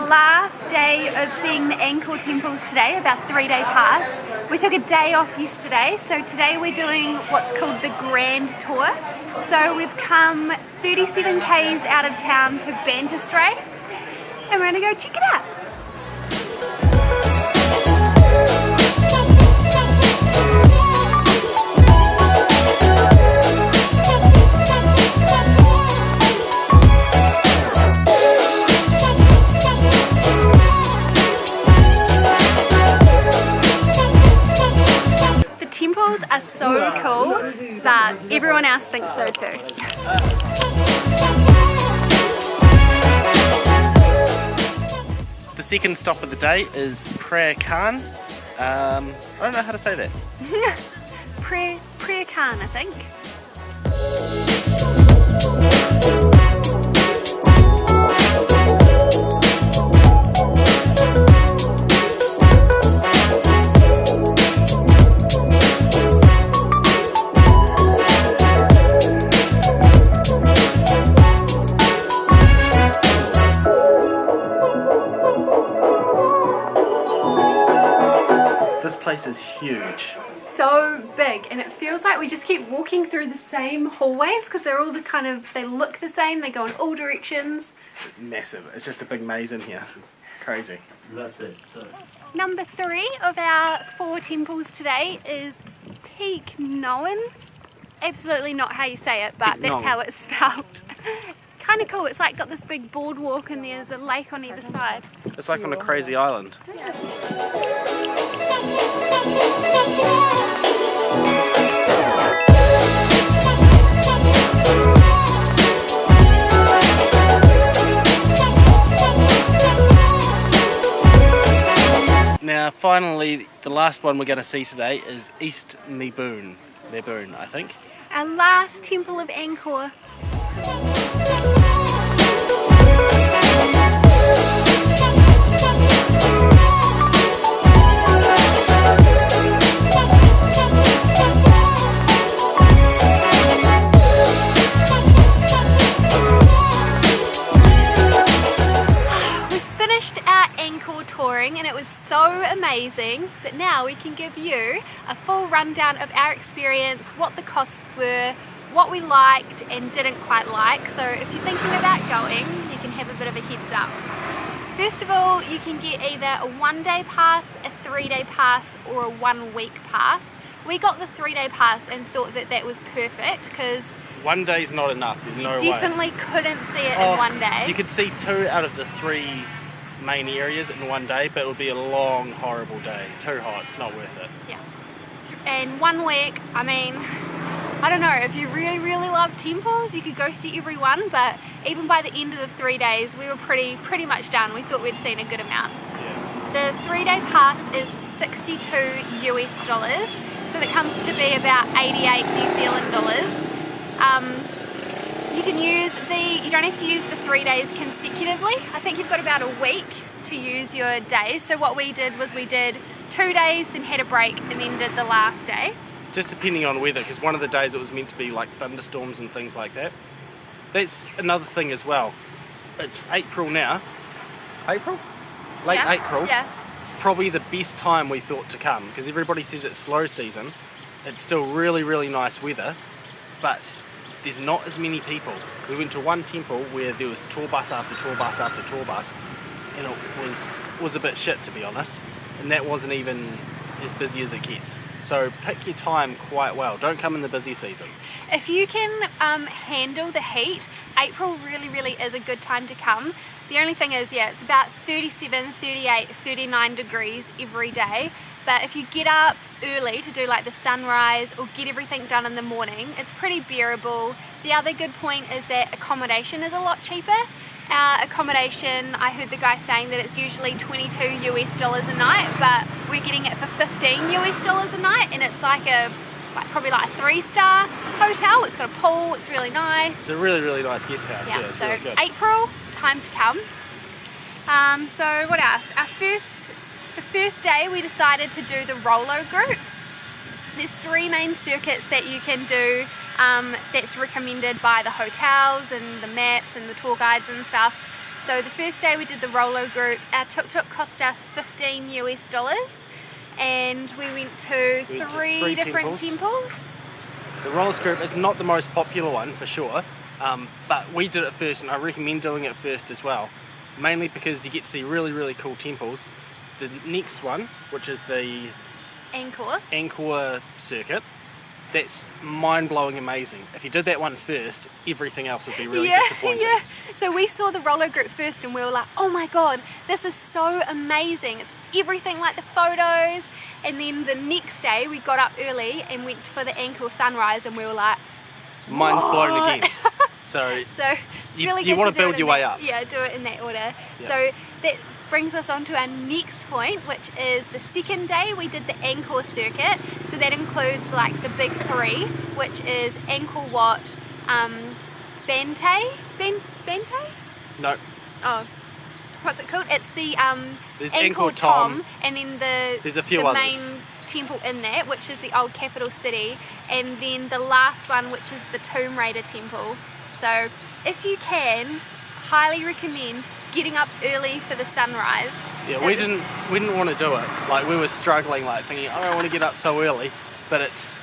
Last day of seeing the Angkor temples today, about 3-day pass. We took a day off yesterday, so today we're doing what's called the Grand Tour. So we've come 37 k's out of town to Banteay Srei, and we're gonna go check it out. Are so cool that everyone else thinks so too. The second stop of the day is Preah Khan. I don't know how to say that. Preah Khan, I think. This place is huge. So big, and it feels like we just keep walking through the same hallways because they're all they look the same, they go in all directions. Massive. It's just a big maze in here. Crazy. Number 3 of our 4 temples today is Peak Noan. Absolutely not how you say it, but that's how it's spelled. It's kind of cool. It's like got this big boardwalk and there's a lake on either side. It's like on a crazy island. Now finally, the last one we're going to see today is East Mebon, I think. Our last temple of Angkor. And it was so amazing, but now we can give you a full rundown of our experience, what the costs were, what we liked and didn't quite like. So if you're thinking about going, you can have a bit of a heads up. First of all, you can get either a 1-day pass, a 3-day pass or a 1-week pass. We got the 3-day pass and thought that that was perfect because 1 day's not enough, there's no way. You definitely couldn't see it in 1 day. You could see 2 out of the 3 main areas in 1 day, but it would be a long, horrible day. Too hot, it's not worth it. Yeah. And 1 week, I mean, I don't know, if you really love temples, you could go see every one, but even by the end of the 3 days, we were pretty much done. We thought we'd seen a good amount. Yeah. The 3-day pass is $62 US, so that comes to be about 88 New Zealand dollars. You can use you don't have to use the 3 days consecutively. I think you've got about a week to use your days. So what we did was we did 2 days, then had a break, and then did the last day. Just depending on weather, because one of the days it was meant to be like thunderstorms and things like that. That's another thing as well. It's April now. April? Late April. Yeah. Probably the best time we thought to come, because everybody says it's slow season. It's still really nice weather, but there's not as many people. We went to one temple where there was tour bus after tour bus after tour bus, and it was a bit shit, to be honest, and that wasn't even as busy as it gets. So pick your time quite well. Don't come in the busy season. If you can handle the heat, April really is a good time to come. The only thing is, yeah, it's about 37, 38, 39 degrees every day. But if you get up early to do like the sunrise or get everything done in the morning, it's pretty bearable. The other good point is that accommodation is a lot cheaper. Accommodation, I heard the guy saying that it's usually $22 US a night, but we're getting it for $15 US a night, and it's like a probably like a 3-star hotel. It's got a pool, it's really nice. It's a really, really nice guest house. Yeah, it's so really good. April, time to come. So what else? The first day we decided to do the Rolo group. There's 3 main circuits that you can do that's recommended by the hotels and the maps and the tour guides and stuff. So the first day we did the Rolo group, our tuk-tuk cost us $15 US, and we went to three different temples. The Rollers group is not the most popular one for sure, but we did it first, and I recommend doing it first as well, mainly because you get to see really, really cool temples. The next one, which is the Angkor circuit, that's mind-blowing amazing. If you did that one first, everything else would be really disappointing. Yeah. So we saw the Rolo group first and we were like, oh my god, this is so amazing. It's everything like the photos. And then the next day we got up early and went for the Angkor sunrise and we were like, mind's blown again. So you want to build your way up. Yeah, do it in that order. Yeah. So that brings us on to our next point, which is the second day we did the Angkor circuit. So that includes like the big 3, which is Angkor Wat, Banteay? Banteay? No. Oh, what's it called? It's the there's Angkor Thom, and then there's a few the others. main temple in that, which is the old capital city, and then the last one, which is the Tomb Raider temple. So if you can, highly recommend getting up early for the sunrise. Yeah, we didn't want to do it. Like, we were struggling, like thinking, I don't want to get up so early. But it's,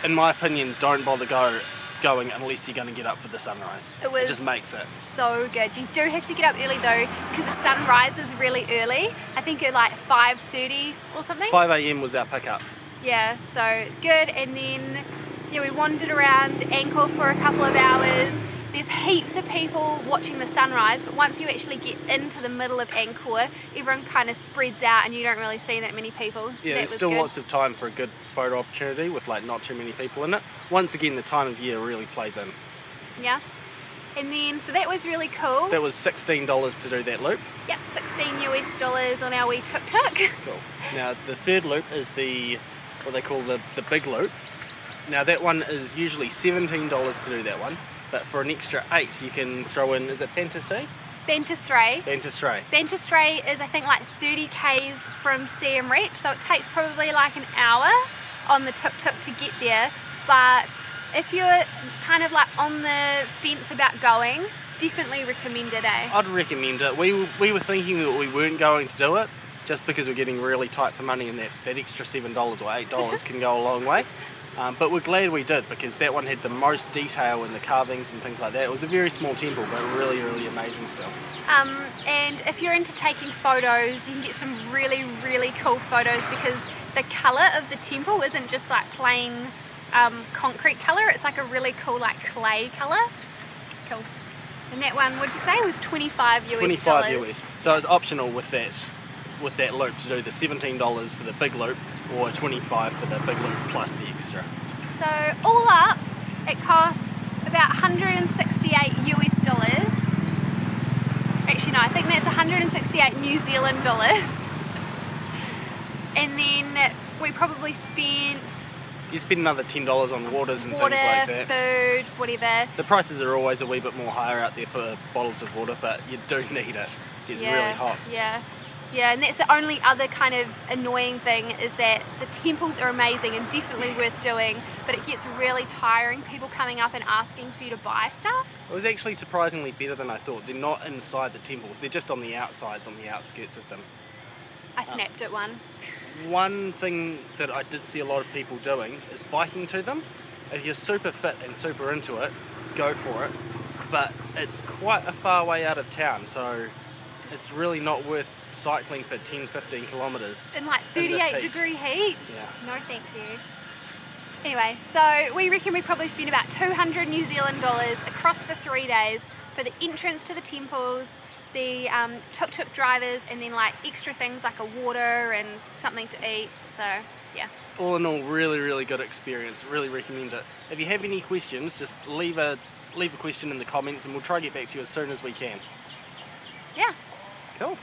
in my opinion, don't bother going unless you're going to get up for the sunrise. It just makes it so good. You do have to get up early though, because the sun rises really early. I think at like 5:30 or something. 5 AM was our pickup. Yeah, so good. And then we wandered around Angkor for a couple of hours. There's heaps of people watching the sunrise, but once you actually get into the middle of Angkor, everyone kind of spreads out and you don't really see that many people. So yeah, there's still lots of time for a good photo opportunity with like not too many people in it. Once again, the time of year really plays in. Yeah. And then, so that was really cool. That was $16 to do that loop. Yep, $16 US on our wee tuk-tuk. Cool. Now the third loop is what they call the big loop. Now that one is usually $17 to do that one. But for an extra 8, you can throw in, is it Banteay Srei? Banteay Srei. Banteay Srei. Banteay Srei is, I think, like 30 k's from Siem Reap, so it takes probably like an hour on the tuk-tuk to get there. But if you're kind of like on the fence about going, definitely recommend it, eh? I'd recommend it. We were thinking that we weren't going to do it, just because we're getting really tight for money, and that extra $7 or $8 can go a long way. But we're glad we did, because that one had the most detail in the carvings and things like that. It was a very small temple, but really, really amazing stuff. And if you're into taking photos, you can get some really, really cool photos, because the colour of the temple isn't just like plain concrete colour. It's like a really cool like clay colour. It's cool. And that one, what'd you say, it was $25 US? 25 US. So it's optional with that loop to do the $17 for the big loop, or $25 for the big loop plus the extra. So all up, it cost about $168 US. Actually no, I think that's 168 New Zealand dollars. And then we probably spent... You spend another $10 on waters and things like that. Food, whatever. The prices are always a wee bit more higher out there for bottles of water, but you do need it. It's really hot. Yeah, and that's the only other kind of annoying thing, is that the temples are amazing and definitely worth doing, but it gets really tiring, people coming up and asking for you to buy stuff. It was actually surprisingly better than I thought. They're not inside the temples, they're just on the outsides, on the outskirts of them. I snapped at one. One thing that I did see a lot of people doing is biking to them. If you're super fit and super into it, go for it. But it's quite a far way out of town, so it's really not worth cycling for 10-15 kilometres. In like 38-degree heat? Yeah. No thank you. Anyway, so we reckon we probably spent about 200 New Zealand dollars across the 3 days for the entrance to the temples, the tuk-tuk drivers, and then like extra things like a water and something to eat. So yeah. All in all, really, really good experience. Really recommend it. If you have any questions, just leave a question in the comments and we'll try to get back to you as soon as we can. Yeah. Cool.